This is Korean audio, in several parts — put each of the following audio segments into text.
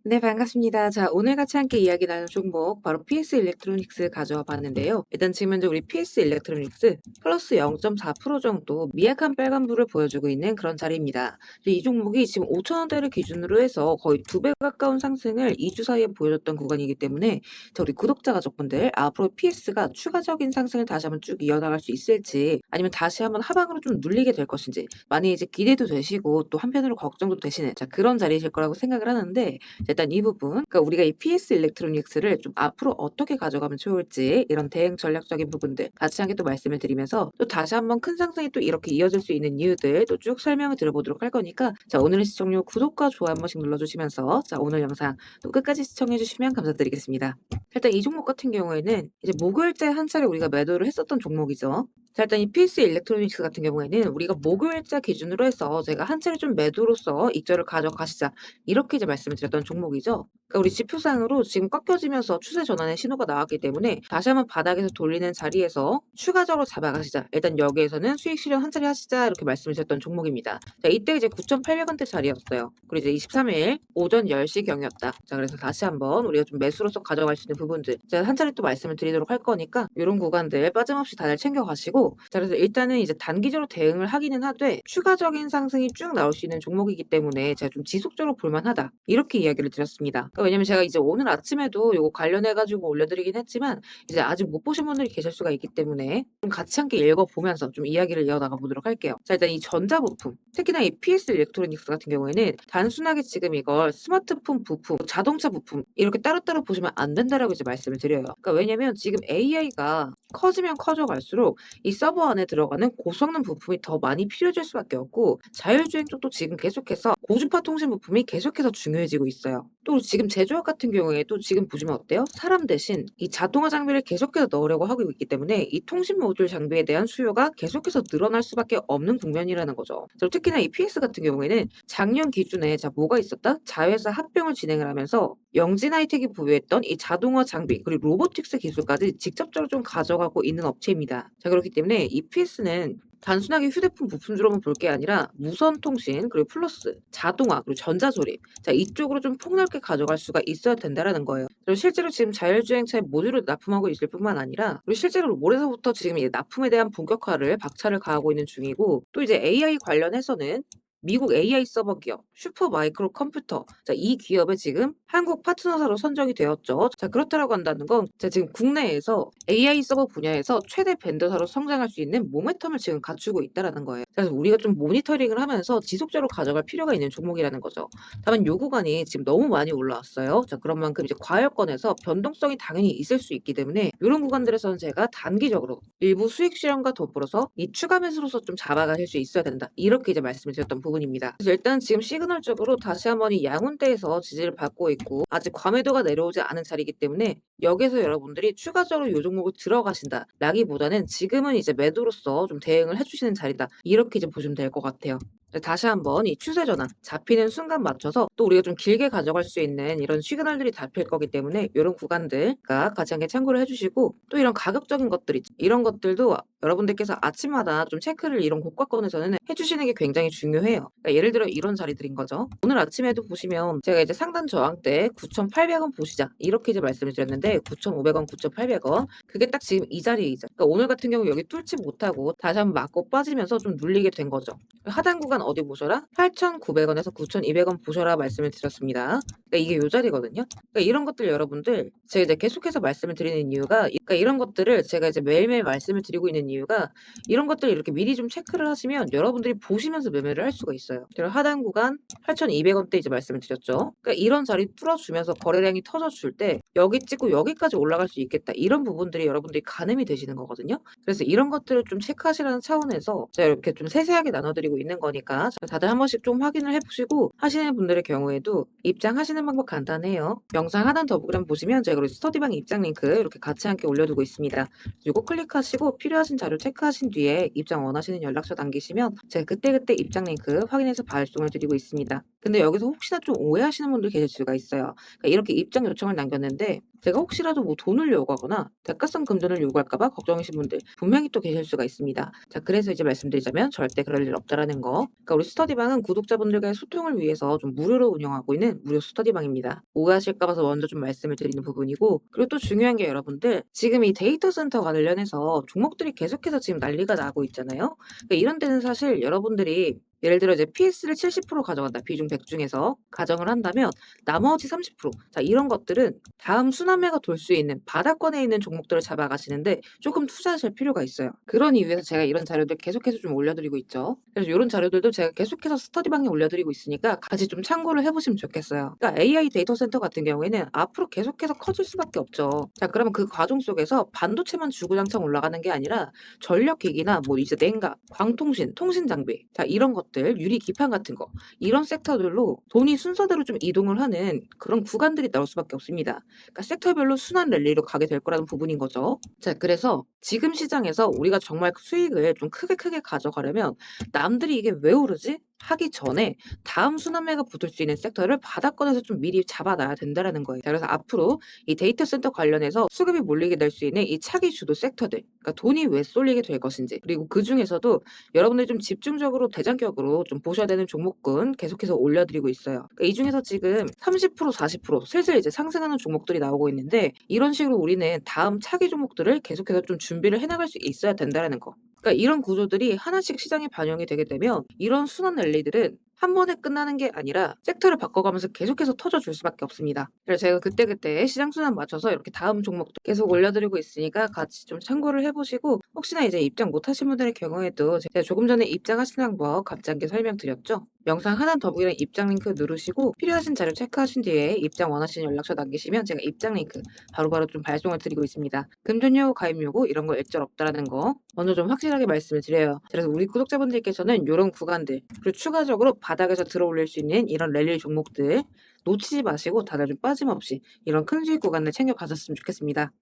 네, 반갑습니다. 자, 오늘 같이 함께 이야기 나눌 종목 바로 PS 일렉트로닉스 가져와 봤는데요. 일단 지금 현재 우리 PS 일렉트로닉스 플러스 0.4% 정도 미약한 빨간불을 보여주고 있는 그런 자리입니다. 근데 이 종목이 지금 5,000원대를 기준으로 해서 거의 2배 가까운 상승을 2주 사이에 보여줬던 구간이기 때문에 자, 우리 구독자 가족분들 앞으로 PS가 추가적인 상승을 다시 한번 쭉 이어나갈 수 있을지 아니면 다시 한번 하방으로 좀 눌리게 될 것인지 많이 이제 기대도 되시고 또 한편으로 걱정도 되시는 자, 그런 자리이실 거라고 생각을 하는데 일단 이 부분, 그러니까 우리가 이 PS 일렉트로닉스를 좀 앞으로 어떻게 가져가면 좋을지 이런 대응 전략적인 부분들 같이 함께 또 말씀을 드리면서 또 다시 한번 큰 상승이 또 이렇게 이어질 수 있는 이유들 또 쭉 설명을 들어보도록 할 거니까 자, 오늘의 시청료 구독과 좋아요 한 번씩 눌러주시면서 자, 오늘 영상 또 끝까지 시청해 주시면 감사드리겠습니다. 일단 이 종목 같은 경우에는 이제 목요일째 한 차례 우리가 매도를 했었던 종목이죠. 자, 일단 이 PS 일렉트로닉스 같은 경우에는 우리가 목요일자 기준으로 해서 제가 한 차례 좀 매도로서 익절을 가져가시자 이렇게 이제 말씀을 드렸던 종목이죠. 그러니까 우리 지표상으로 지금 꺾여지면서 추세 전환의 신호가 나왔기 때문에 다시 한번 바닥에서 돌리는 자리에서 추가적으로 잡아가시자. 일단 여기에서는 수익 실현 한 차례 하시자 이렇게 말씀을 드렸던 종목입니다. 자, 이때 이제 9,800원대 자리였어요. 그리고 이제 23일 오전 10시 경이었다. 자, 그래서 다시 한번 우리가 좀 매수로서 가져갈 수 있는 부분들 제가 한 차례 또 말씀을 드리도록 할 거니까 이런 구간들 빠짐없이 다들 챙겨가시고 자, 그래서 일단은 이제 단기적으로 대응을 하기는 하되 추가적인 상승이 쭉 나올 수 있는 종목이기 때문에 제가 좀 지속적으로 볼만하다 이렇게 이야기를 드렸습니다. 그러니까 왜냐면 제가 이제 오늘 아침에도 요거 관련해 가지고 올려드리긴 했지만 이제 아직 못 보신 분들이 계실 수가 있기 때문에 좀 같이 함께 읽어보면서 좀 이야기를 이어나가 보도록 할게요. 자, 일단 이 전자부품 특히나 이 PS 일렉트로닉스 같은 경우에는 단순하게 지금 이걸 스마트폰 부품, 자동차 부품 이렇게 따로따로 보시면 안 된다라고 이제 말씀을 드려요. 그러니까 왜냐면 지금 AI가 커지면 커져갈수록 이 서버 안에 들어가는 고성능 부품이 더 많이 필요해질 수밖에 없고 자율주행 쪽도 지금 계속해서 고주파 통신 부품이 계속해서 중요해지고 있어요. 또 지금 제조업 같은 경우에도 지금 보시면 어때요? 사람 대신 이 자동화 장비를 계속해서 넣으려고 하고 있기 때문에 이 통신 모듈 장비에 대한 수요가 계속해서 늘어날 수밖에 없는 국면이라는 거죠. 그리고 특히나 이 PS 같은 경우에는 작년 기준에 자 뭐가 있었다? 자회사 합병을 진행을 하면서 영진 하이텍이 보유했던 이 자동화 장비 그리고 로보틱스 기술까지 직접적으로 좀 가져가고 있는 업체입니다. 자, 그렇기 때문에 EPS는 단순하게 휴대폰 부품주로만 볼 게 아니라 무선 통신 그리고 플러스 자동화 그리고 전자조립 자 이쪽으로 좀 폭넓게 가져갈 수가 있어야 된다라는 거예요. 그리고 실제로 지금 자율주행차에 모듈을 납품하고 있을 뿐만 아니라 그리고 실제로 올해서부터 지금 이 납품에 대한 본격화를 박차를 가하고 있는 중이고 또 이제 AI 관련해서는 미국 AI 서버 기업 슈퍼마이크로 컴퓨터 자, 이 기업에 지금 한국 파트너사로 선정이 되었죠. 자, 그렇다라고 한다는 건 자, 지금 국내에서 AI 서버 분야에서 최대 벤더사로 성장할 수 있는 모멘텀을 지금 갖추고 있다라는 거예요. 그래서 우리가 좀 모니터링을 하면서 지속적으로 가져갈 필요가 있는 종목이라는 거죠. 다만 요 구간이 지금 너무 많이 올라왔어요. 자, 그런 만큼 이제 과열권에서 변동성이 당연히 있을 수 있기 때문에 이런 구간들에서는 제가 단기적으로 일부 수익 실현과 더불어서 이 추가 매수로서 좀 잡아가실 수 있어야 된다. 이렇게 이제 말씀을 드렸던 부분입니다. 그래서 일단 지금 시그널적으로 다시 한번 이 양운대에서 지지를 받고 있고 아직 과매도가 내려오지 않은 자리이기 때문에 여기서 여러분들이 추가적으로 요 종목을 들어가신다 라기보다는 지금은 이제 매도로서 좀 대응을 해주시는 자리다 이렇게 이제 보시면 될 것 같아요. 다시 한번 이 추세 전환 잡히는 순간 맞춰서 또 우리가 좀 길게 가져갈 수 있는 이런 시그널들이 잡힐 거기 때문에 이런 구간들과 같이 함께 참고를 해주시고 또 이런 가격적인 것들 있죠. 이런 것들도 여러분들께서 아침마다 좀 체크를 이런 고가권에서는 해주시는 게 굉장히 중요해요. 그러니까 예를 들어 이런 자리들인 거죠. 오늘 아침에도 보시면 제가 이제 상단 저항 때 9,800원 보시자 이렇게 이제 말씀을 드렸는데 9,500원, 9,800원 그게 딱 지금 이 자리이죠. 그러니까 오늘 같은 경우 여기 뚫지 못하고 다시 한번 맞고 빠지면서 좀 눌리게 된 거죠. 하단 구간 어디 보셔라? 8,900원에서 9,200원 보셔라 말씀을 드렸습니다. 그러니까 이게 요 자리거든요. 그러니까 이런 것들 여러분들 제가 이제 계속해서 말씀을 드리는 이유가 그러니까 이런 것들을 제가 이제 매일매일 말씀을 드리고 있는 이유가 이런 것들을 이렇게 미리 좀 체크를 하시면 여러분들이 보시면서 매매를 할 수가 있어요. 그리고 하단 구간 8,200원대 이제 말씀을 드렸죠. 그러니까 이런 자리 뚫어주면서 거래량이 터져줄 때 여기 찍고 여기까지 올라갈 수 있겠다. 이런 부분들이 여러분들이 가늠이 되시는 거거든요. 그래서 이런 것들을 좀 체크하시라는 차원에서 제가 이렇게 좀 세세하게 나눠드리고 있는 거니까 다들 한 번씩 좀 확인을 해보시고 하시는 분들의 경우에도 입장하시는 방법 간단해요. 영상 하단 더보기란 보시면 제가 그리고 스터디방 입장 링크 이렇게 같이 함께 올려두고 있습니다. 이거 클릭하시고 필요하신 자료 체크하신 뒤에 입장 원하시는 연락처 남기시면 제가 그때그때 입장 링크 확인해서 발송을 드리고 있습니다. 근데 여기서 혹시나 좀 오해하시는 분들 계실 수가 있어요. 그러니까 이렇게 입장 요청을 남겼는데 제가 혹시라도 뭐 돈을 요구하거나 대가성 금전을 요구할까봐 걱정이신 분들 분명히 또 계실 수가 있습니다. 자, 그래서 이제 말씀드리자면 절대 그럴 일 없다라는 거. 그러니까 우리 스터디방은 구독자분들과의 소통을 위해서 좀 무료로 운영하고 있는 무료 스터디방입니다. 오해하실까 봐서 먼저 좀 말씀을 드리는 부분이고, 그리고 또 중요한 게 여러분들 지금 이 데이터 센터 관련해서 종목들이 계속해서 지금 난리가 나고 있잖아요. 그러니까 이런 때는 사실 여러분들이 예를 들어 이제 PS를 70% 가져간다. 비중 100 중에서 가정을 한다면 나머지 30%. 자, 이런 것들은 다음 순환매가 돌 수 있는 바닥권에 있는 종목들을 잡아가시는데 조금 투자하실 필요가 있어요. 그런 이유에서 제가 이런 자료들 계속해서 좀 올려드리고 있죠. 그래서 이런 자료들도 제가 계속해서 스터디방에 올려드리고 있으니까 같이 좀 참고를 해보시면 좋겠어요. 그러니까 AI 데이터 센터 같은 경우에는 앞으로 계속해서 커질 수밖에 없죠. 자, 그러면 그 과정 속에서 반도체만 주구장창 올라가는 게 아니라 전력기기나 뭐 이제 냉각, 광통신, 통신 장비, 자 이런 것들, 유리 기판 같은 거 이런 섹터들로 돈이 순서대로 좀 이동을 하는 그런 구간들이 나올 수밖에 없습니다. 그러니까 섹터별로 순환 랠리로 가게 될 거라는 부분인 거죠. 자, 그래서 지금 시장에서 우리가 정말 수익을 좀 크게 가져가려면 남들이 이게 왜 오르지? 하기 전에 다음 순환매가 붙을 수 있는 섹터를 바닥권에서 좀 미리 잡아놔야 된다라는 거예요. 자, 그래서 앞으로 이 데이터 센터 관련해서 수급이 몰리게 될 수 있는 이 차기 주도 섹터들, 그러니까 돈이 왜 쏠리게 될 것인지, 그리고 그 중에서도 여러분들이 좀 집중적으로 대장격으로 좀 보셔야 되는 종목군 계속해서 올려드리고 있어요. 그러니까 이 중에서 지금 30% 40% 슬슬 이제 상승하는 종목들이 나오고 있는데 이런 식으로 우리는 다음 차기 종목들을 계속해서 좀 준비를 해나갈 수 있어야 된다라는 거. 그러니까 이런 구조들이 하나씩 시장에 반영이 되게 되면 이런 순환 랠리들은 한 번에 끝나는 게 아니라 섹터를 바꿔가면서 계속해서 터져줄 수밖에 없습니다. 그래서 제가 그때그때 시장 순환 맞춰서 이렇게 다음 종목도 계속 올려드리고 있으니까 같이 좀 참고를 해보시고, 혹시나 이제 입장 못하신 분들의 경우에도 제가 조금 전에 입장하시는 방법 간단하게 설명드렸죠. 영상 하나 더보기란 입장 링크 누르시고 필요하신 자료 체크하신 뒤에 입장 원하시는 연락처 남기시면 제가 입장 링크 바로바로 좀 발송을 드리고 있습니다. 금전요, 가입요구 이런 거 일절 없다라는 거 먼저 좀 확실하게 말씀을 드려요. 그래서 우리 구독자분들께서는 이런 구간들, 그리고 추가적으로 바닥에서 들어올릴 수 있는 이런 랠리 종목들 놓치지 마시고 다들 좀 빠짐없이 이런 큰 수익 구간을 챙겨 가셨으면 좋겠습니다.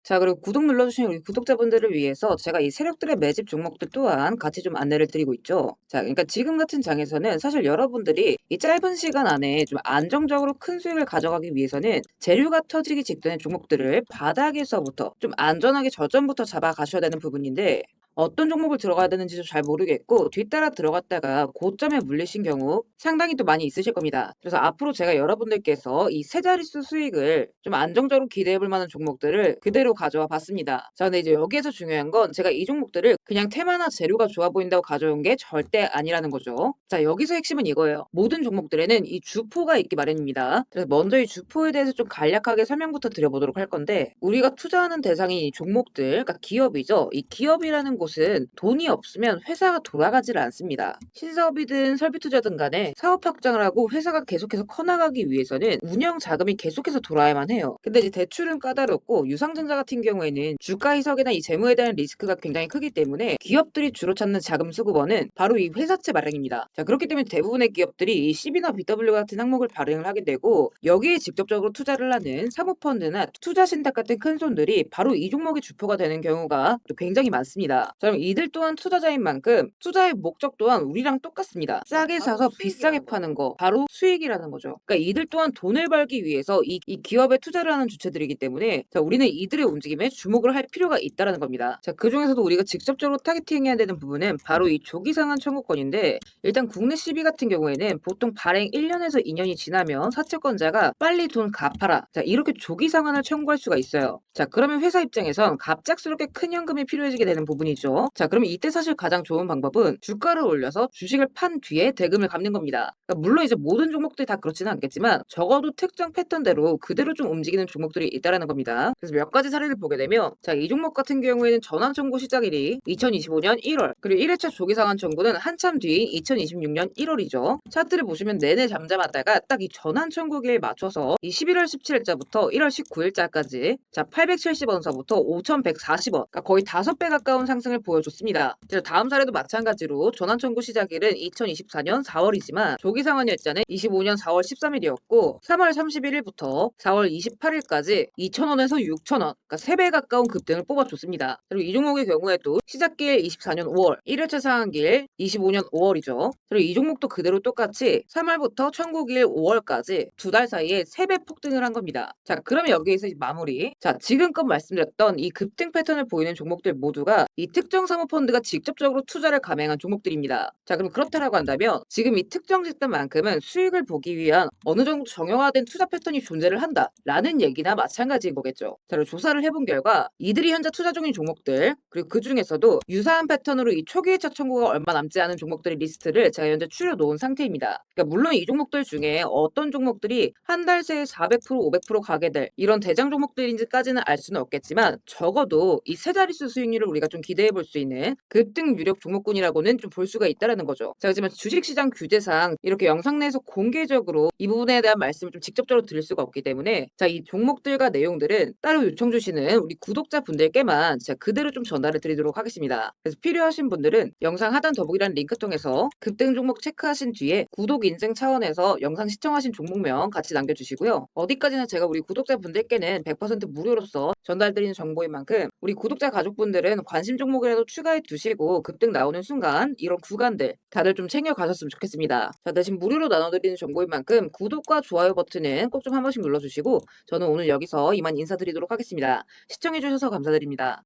자, 그리고 구독 눌러주신 우리 구독자분들을 위해서 제가 이 세력들의 매집 종목들 또한 같이 좀 안내를 드리고 있죠. 자, 그러니까 지금 같은 장에서는 사실 여러분들이 이 짧은 시간 안에 좀 안정적으로 큰 수익을 가져가기 위해서는 재료가 터지기 직전의 종목들을 바닥에서부터 좀 안전하게 저점부터 잡아가셔야 되는 부분인데, 어떤 종목을 들어가야 되는지도 잘 모르겠고 뒤따라 들어갔다가 고점에 물리신 경우 상당히 또 많이 있으실 겁니다. 그래서 앞으로 제가 여러분들께서 이 세 자릿수 수익을 좀 안정적으로 기대해 볼 만한 종목들을 그대로 가져와 봤습니다. 자, 근데 이제 여기에서 중요한 건 제가 이 종목들을 그냥 테마나 재료가 좋아 보인다고 가져온 게 절대 아니라는 거죠. 자, 여기서 핵심은 이거예요. 모든 종목들에는 이 주포가 있기 마련입니다. 그래서 먼저 이 주포에 대해서 좀 간략하게 설명부터 드려보도록 할 건데, 우리가 투자하는 대상이 이 종목들, 그러니까 기업이죠. 이 기업이라는 곳은 돈이 없으면 회사가 돌아가지를 않습니다. 신사업이든 설비 투자든 간에 사업 확장을 하고 회사가 계속해서 커나가기 위해서는 운영 자금이 계속해서 돌아야만 해요. 근데 이제 대출은 까다롭고 유상증자 같은 경우에는 주가 희석이나 이 재무에 대한 리스크가 굉장히 크기 때문에 기업들이 주로 찾는 자금 수급원은 바로 이 회사채 발행입니다. 자, 그렇기 때문에 대부분의 기업들이 이 CB나 BW 같은 항목을 발행을 하게 되고 여기에 직접적으로 투자를 하는 사모펀드나 투자신탁 같은 큰 손들이 바로 이 종목의 주포가 되는 경우가 또 굉장히 많습니다. 자, 그럼 이들 또한 투자자인 만큼 투자의 목적 또한 우리랑 똑같습니다. 싸게 사서 비싸게 파는 거 바로 수익이라는 거죠. 그러니까 이들 또한 돈을 벌기 위해서 이 기업에 투자를 하는 주체들이기 때문에 자, 우리는 이들의 움직임에 주목을 할 필요가 있다라는 겁니다. 자, 그 중에서도 우리가 직접적으로 타겟팅해야 되는 부분은 바로 이 조기상한 청구권인데, 일단 국내 CB 같은 경우에는 보통 발행 1년에서 2년이 지나면 사채권자가 빨리 돈 갚아라, 자 이렇게 조기 상환을 청구할 수가 있어요. 자, 그러면 회사 입장에선 갑작스럽게 큰 현금이 필요해지게 되는 부분이죠. 자, 그러면 이때 사실 가장 좋은 방법은 주가를 올려서 주식을 판 뒤에 대금을 갚는 겁니다. 그러니까 물론 이제 모든 종목들이 다 그렇지는 않겠지만 적어도 특정 패턴대로 그대로 좀 움직이는 종목들이 있다라는 겁니다. 그래서 몇 가지 사례를 보게 되면, 자, 이 종목 같은 경우에는 전환 청구 시작일이 2025년 1월, 그리고 1회차 조기 상환 청구는 한참 뒤인 2026년 1월이죠. 차트를 보시면 내내 잠잠하다가 딱 이 전환 청구기에 맞춰서 이 11월 17일자부터 1월 19일자까지 자 870원서부터 5140원, 그러니까 거의 5배 가까운 상승을 보여줬습니다. 그래서 다음 사례도 마찬가지로 전환 청구 시작일은 2024년 4월이지만 조기 상환 일자는 25년 4월 13일이었고 3월 31일부터 4월 28일까지 2,000원에서 6,000원, 그러니까 3배 가까운 급등을 뽑아줬습니다. 그리고 이 종목의 경우에도 시작길 24년 5월, 1회차 상한길 25년 5월이죠. 그리고 이 종목도 그대로 똑같이 3월부터 청구길 5월까지 두 달 사이에 3배 폭등을 한 겁니다. 자, 그러면 여기에서 마무리. 자, 지금껏 말씀드렸던 이 급등 패턴을 보이는 종목들 모두가 이 특정 사모펀드가 직접적으로 투자를 감행한 종목들입니다. 자, 그럼 그렇다라고 한다면 지금 이 특정 시점만큼은 수익을 보기 위한 어느 정도 정형화된 투자 패턴이 존재를 한다라는 얘기나 마찬가지인 거겠죠. 자, 그리고 조사를 해본 결과 이들이 현재 투자 중인 종목들, 그리고 그 중에서도 유사한 패턴으로 이 초기 회차 청구가 얼마 남지 않은 종목들의 리스트를 제가 현재 추려놓은 상태입니다. 그러니까 물론 이 종목들 중에 어떤 종목들이 한 달 새에 400%, 500% 가게 될 이런 대장 종목들인지까지는 알 수는 없겠지만 적어도 이 세 자릿수 수익률을 우리가 좀 기대해 볼 수 있는 급등 유력 종목군이라고는 좀 볼 수가 있다라는 거죠. 자, 하지만 주식시장 규제상 이렇게 영상 내에서 공개적으로 이 부분에 대한 말씀을 좀 직접적으로 드릴 수가 없기 때문에 자, 이 종목들과 내용들은 따로 요청 주시는 우리 구독자분들께만 제가 그대로 좀 전달을 드리도록 하겠습니다. 그래서 필요하신 분들은 영상 하단 더보기란 링크 통해서 급등 종목 체크하신 뒤에 구독 인증 차원에서 영상 시청하신 종목명 같이 남겨주시고요. 어디까지나 제가 우리 구독자분들께는 100% 무료로서 전달드리는 정보인 만큼 우리 구독자 가족분들은 관심 종목이라도 추가해 두시고 급등 나오는 순간 이런 구간들 다들 좀 챙겨 가셨으면 좋겠습니다. 자, 대신 무료로 나눠드리는 정보인 만큼 구독과 좋아요 버튼은 꼭 좀 한 번씩 눌러주시고 저는 오늘 여기서 이만 인사드리도록 하겠습니다. 시청해주셔서 감사드립니다.